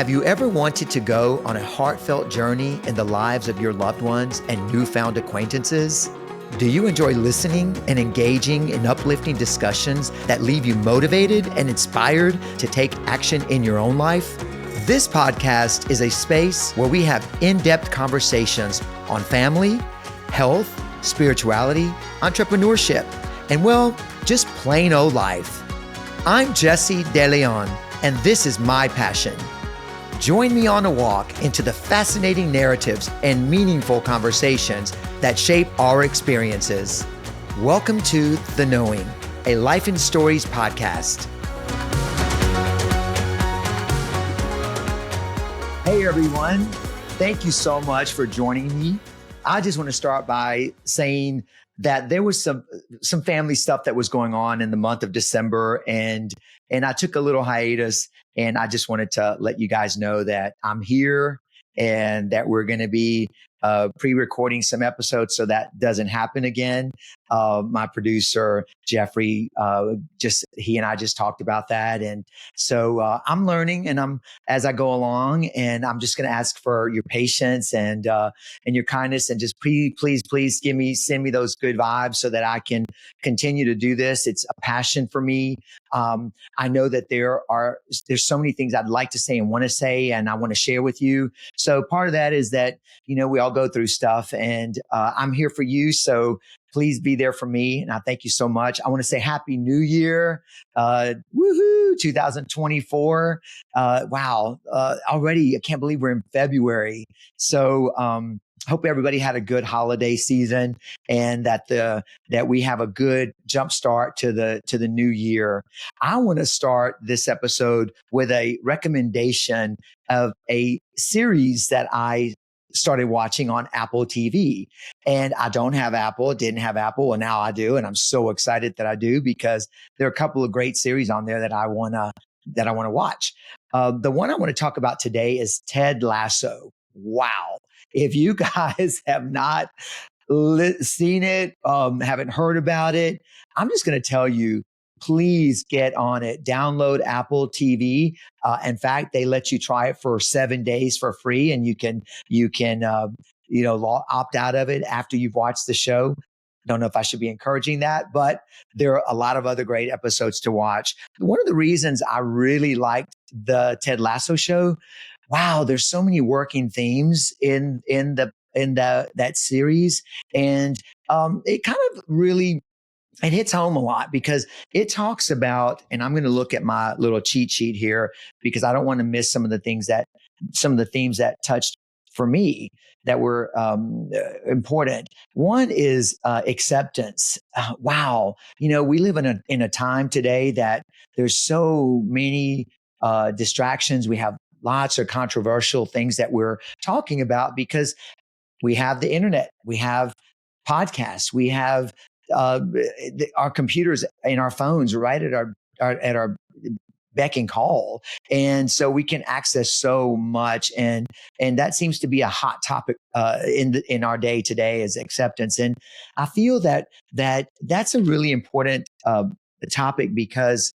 Have you ever wanted to go on a heartfelt journey in the lives of your loved ones and newfound acquaintances? Do you enjoy listening and engaging in uplifting discussions that leave you motivated and inspired to take action in your own life? This podcast is a space where we have in-depth conversations on family, health, spirituality, entrepreneurship, and well, just plain old life. I'm Jesse DeLeon, and this is my passion. Join me on a walk into the fascinating narratives and meaningful conversations that shape our experiences. Welcome to The Knowing, a Life and Stories podcast. Hey everyone, thank you so much for joining me. I just want to start by saying that there was some family stuff that was going on in the month of December, and I took a little hiatus, and I just wanted to let you guys know that I'm here and that we're going to be pre-recording some episodes so that doesn't happen again. My producer, Jeffrey, he and I just talked about that. And so I'm learning and as I go along, and I'm just going to ask for your patience and your kindness, and just please send me those good vibes so that I can continue to do this. It's a passion for me. I know that there's so many things I'd like to say and want to say, and I want to share with you. So part of that is that, we all go through stuff, and I'm here for you. So please be there for me. And I thank you so much. I want to say Happy New Year. Woohoo, 2024. Wow. Already, I can't believe we're in February. So, hope everybody had a good holiday season, and that we have a good jump start to the new year. I want to start this episode with a recommendation of a series that I started watching on Apple TV. And I don't have Apple, didn't have Apple, and now I do. And I'm so excited that I do, because there are a couple of great series on there that I want to watch. The one I want to talk about today is Ted Lasso. Wow. If you guys have not seen it, haven't heard about it, I'm just going to tell you, please get on it. Download Apple TV. In fact, they let you try it for 7 days for free, and you can opt out of it after you've watched the show. Don't know if I should be encouraging that, but there are a lot of other great episodes to watch. One of the reasons I really liked the Ted Lasso show, wow, there's so many working themes in that series, and it kind of really, it hits home a lot, because it talks about, and I'm going to look at my little cheat sheet here because I don't want to miss some of the themes that touched for me that were important. One is acceptance. Wow. We live in a time today that there's so many distractions. We have lots of controversial things that we're talking about because we have the internet, we have podcasts, we have our computers and our phones right at our beck and call. And so we can access so much. And that seems to be a hot topic in our day today, is acceptance. And I feel that's a really important topic, because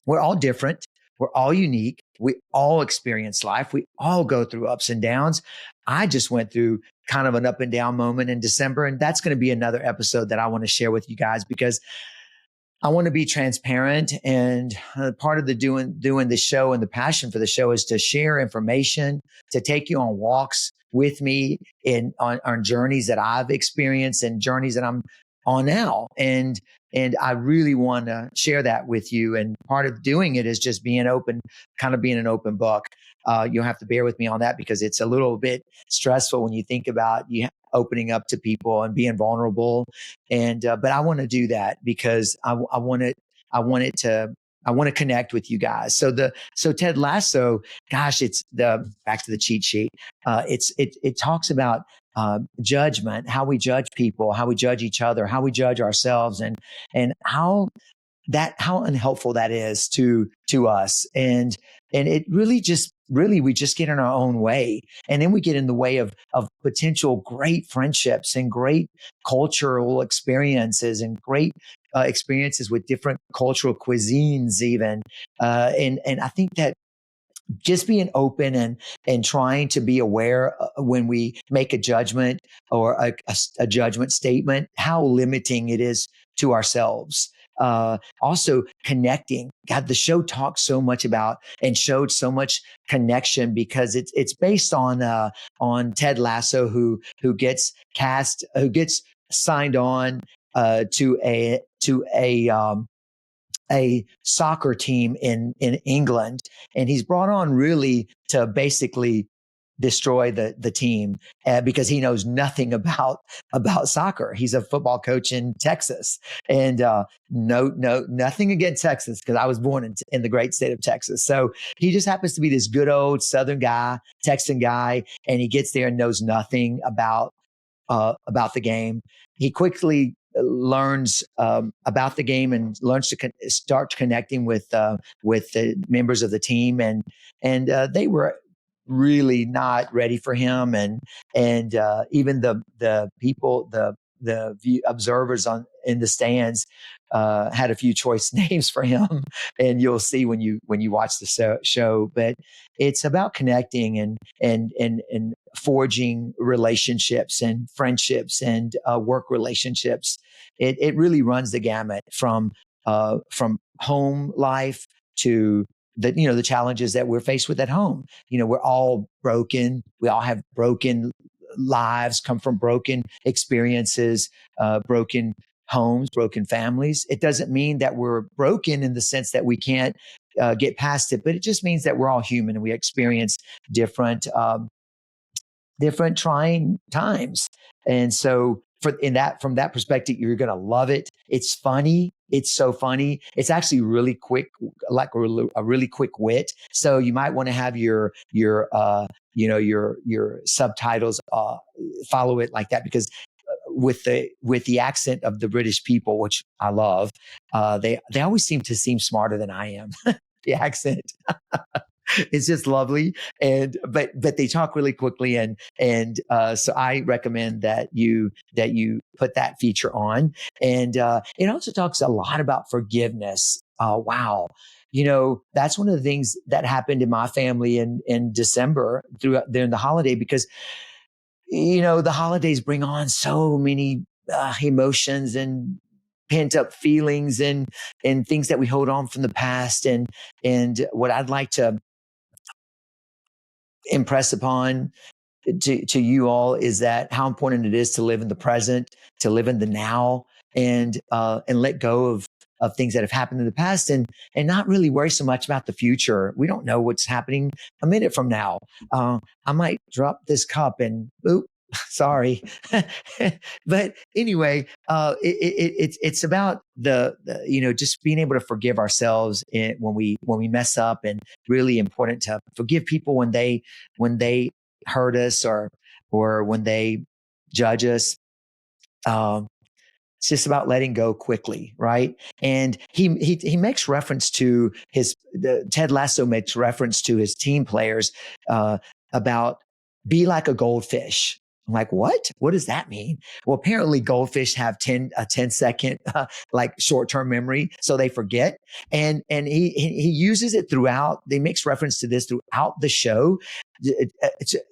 we're all different. We're all unique. We all experience life. We all go through ups and downs. I just went through kind of an up and down moment in December, and that's going to be another episode that I want to share with you guys, because I want to be transparent. And part of the doing the show and the passion for the show is to share information, to take you on walks with me on journeys that I've experienced and journeys that I'm on now. And I really want to share that with you. And part of doing it is just being open, kind of being an open book. You'll have to bear with me on that, because it's a little bit stressful when you think about you opening up to people and being vulnerable. And but I want to do that because I want to connect with you guys. So Ted Lasso, gosh, it's back to the cheat sheet. It talks about judgment, how we judge people, how we judge each other, how we judge ourselves, and how unhelpful that is to us. And it really we just get in our own way. And then we get in the way of potential great friendships and great cultural experiences and great experiences with different cultural cuisines even. And I think that just being open and trying to be aware when we make a judgment or a judgment statement, how limiting it is to ourselves. Also connecting. God, the show talks so much about and showed so much connection because it's based on Ted Lasso, who gets cast, who gets signed on to a soccer team in England, and he's brought on really to basically destroy the team because he knows nothing about soccer. He's a football coach in Texas, and nothing against Texas because I was born in the great state of Texas. So he just happens to be this good old Southern guy, Texan guy, and he gets there and knows nothing about the game. He quickly learns about the game and learns to start connecting with the members of the team, and they were really not ready for him, and even the people, the observers in the stands had a few choice names for him, and you'll see when you watch the show. But it's about connecting and forging relationships and friendships and work relationships. It really runs the gamut from home life to the challenges that we're faced with at home. We're all broken. We all have broken lives, come from broken experiences, broken homes, broken families. It doesn't mean that we're broken in the sense that we can't get past it, but it just means that we're all human and we experience different trying times. And so from that perspective, you're going to love it. It's funny. It's so funny. It's actually really quick, like a really quick wit. So you might want to have your subtitles follow it like that, because with the accent of the British people, which I love, they always seem smarter than I am. The accent. It's just lovely, but they talk really quickly, and so I recommend that you put that feature on, and it also talks a lot about forgiveness. Wow, that's one of the things that happened in my family in December during the holiday, because the holidays bring on so many emotions and pent up feelings and things that we hold on from the past, and what I'd like to impress upon to you all is that how important it is to live in the present, to live in the now, and let go of things that have happened in the past, and not really worry so much about the future. We don't know what's happening a minute from now. I might drop this cup and oop, sorry. But anyway, it's about the just being able to forgive ourselves when we mess up, and really important to forgive people when they hurt us or when they judge us. It's just about letting go quickly, right? And he makes reference to Ted Lasso makes reference to his team players about be like a goldfish. I'm like, what? What does that mean? Well, apparently goldfish have a 10-second like short-term memory, so they forget. And he uses it throughout. They makes reference to this throughout the show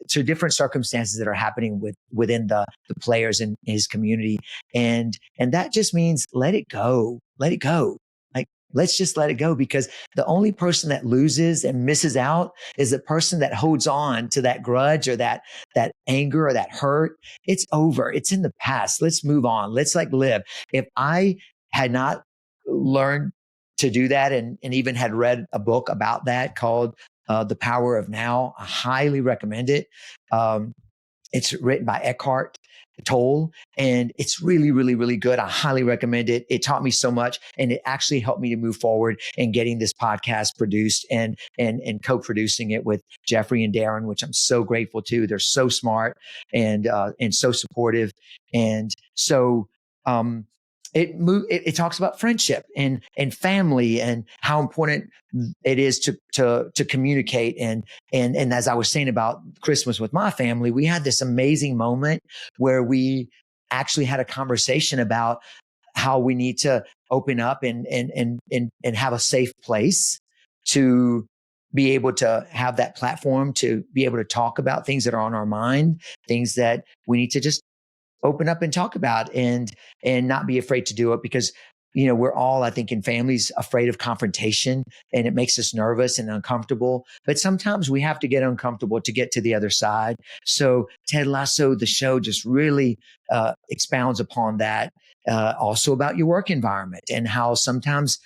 to different circumstances that are happening within the players in his community, and that just means let it go. Like, let's just let it go, because the only person that loses and misses out is the person that holds on to that grudge or that anger or that hurt. It's over. It's in the past. Let's move on. Let's live. If I had not learned to do that and even had read a book about that called The Power of Now, I highly recommend it. It's written by Eckhart Tolle, and it's really, really, really good. I highly recommend it. It taught me so much, and it actually helped me to move forward in getting this podcast produced and co-producing it with Jeffrey and Darren, which I'm so grateful to. They're so smart and so supportive. And so, it talks about friendship and family and how important it is to communicate. And as I was saying about Christmas with my family, we had this amazing moment where we actually had a conversation about how we need to open up and have a safe place to be able to have that platform to be able to talk about things that are on our mind, things that we need to just open up and talk about, and not be afraid to do it, because we're all, I think, in families afraid of confrontation, and it makes us nervous and uncomfortable. But sometimes we have to get uncomfortable to get to the other side. So Ted Lasso, the show, just really expounds upon that. Also about your work environment and how sometimes,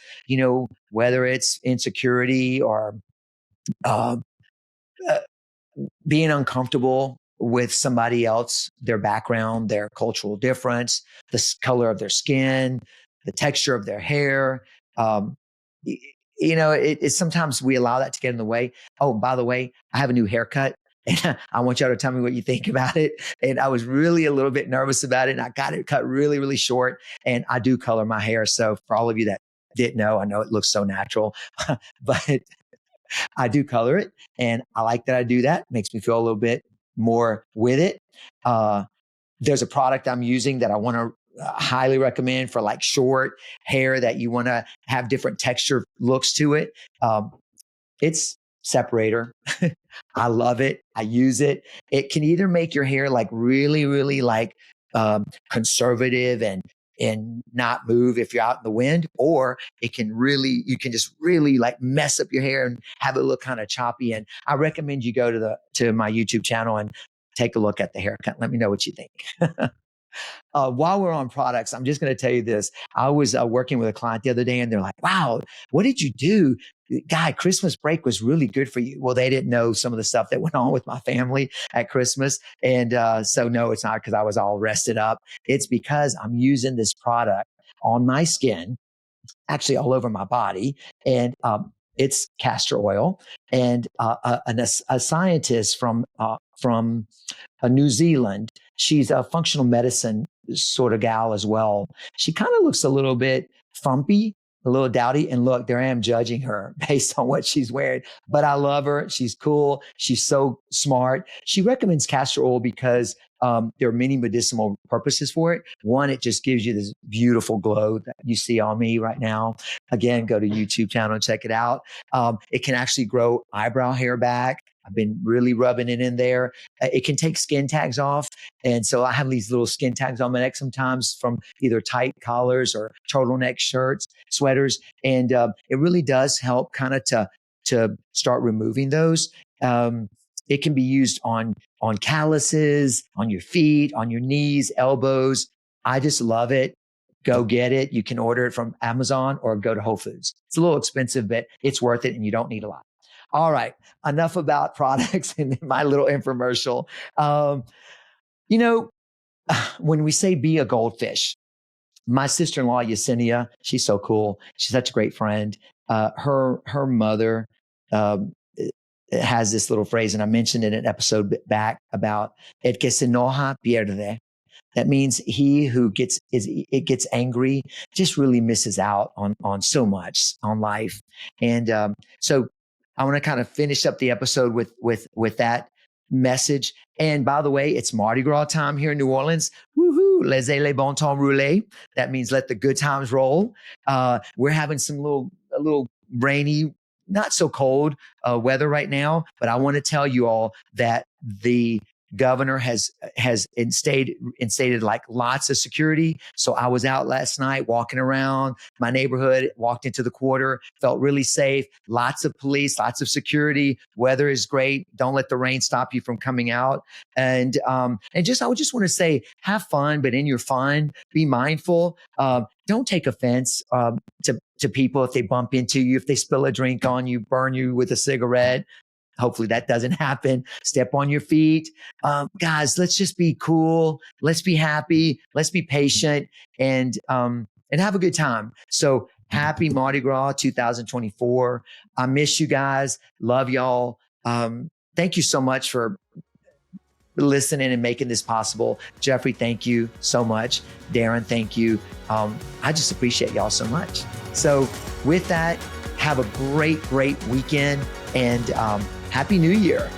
whether it's insecurity or uh, being uncomfortable with somebody else, their background, their cultural difference, the color of their skin, the texture of their hair. It's sometimes we allow that to get in the way. Oh, by the way, I have a new haircut, and I want y'all to tell me what you think about it. And I was really a little bit nervous about it, and I got it cut really, really short. And I do color my hair. So for all of you that didn't know, I know it looks so natural, but I do color it, and I like that I do that. It makes me feel a little bit more with it. There's a product I'm using that I want to highly recommend for like short hair that you want to have different texture looks to it. It's Separator. I love it. I use it. It can either make your hair like really, really like conservative and not move if you're out in the wind, or you can just really like mess up your hair and have it look kind of choppy. And I recommend you go to my YouTube channel and take a look at the haircut. Let me know what you think. While we're on products, I'm just going to tell you this. I was working with a client the other day, and they're like, wow, what did you do? Guy, Christmas break was really good for you. Well, they didn't know some of the stuff that went on with my family at Christmas. And so no, it's not because I was all rested up. It's because I'm using this product on my skin, actually all over my body. And it's castor oil. And a scientist from New Zealand, she's a functional medicine sort of gal as well. She kind of looks a little bit frumpy, a little dowdy. And look, there I am judging her based on what she's wearing. But I love her. She's cool. She's so smart. She recommends castor oil because there are many medicinal purposes for it. One, it just gives you this beautiful glow that you see on me right now. Again, go to YouTube channel and check it out. It can actually grow eyebrow hair back. I've been really rubbing it in there. It can take skin tags off. And so I have these little skin tags on my neck sometimes from either tight collars or turtleneck shirts, sweaters. And it really does help kind of to start removing those. It can be used on calluses, on your feet, on your knees, elbows. I just love it. Go get it. You can order it from Amazon or go to Whole Foods. It's a little expensive, but it's worth it, and you don't need a lot. All right. Enough about products and my little infomercial. When we say be a goldfish, my sister-in-law, Yesenia, she's so cool. She's such a great friend. Her mother has this little phrase, and I mentioned it in an episode back about el que se enoja pierde. That means he who gets angry just really misses out on so much on life. And so I want to kind of finish up the episode with that message. And by the way, it's Mardi Gras time here in New Orleans. Woohoo! Laissez les bon temps rouler. That means let the good times roll. We're having a little rainy, not so cold weather right now, but I want to tell you all that the governor has instated like lots of security. So I was out last night walking around my neighborhood, walked into the quarter, felt really safe. Lots of police, lots of security. Weather is great. Don't let the rain stop you from coming out. And I would just want to say, have fun, but in your fun, be mindful. Don't take offense to people if they bump into you, if they spill a drink on you, burn you with a cigarette. Hopefully that doesn't happen. Step on your feet. Guys, let's just be cool. Let's be happy. Let's be patient and have a good time. So happy Mardi Gras 2024. I miss you guys. Love y'all. Thank you so much for listening and making this possible. Jeffrey, thank you so much. Darren, thank you. I just appreciate y'all so much. So with that, have a great weekend and Happy New Year.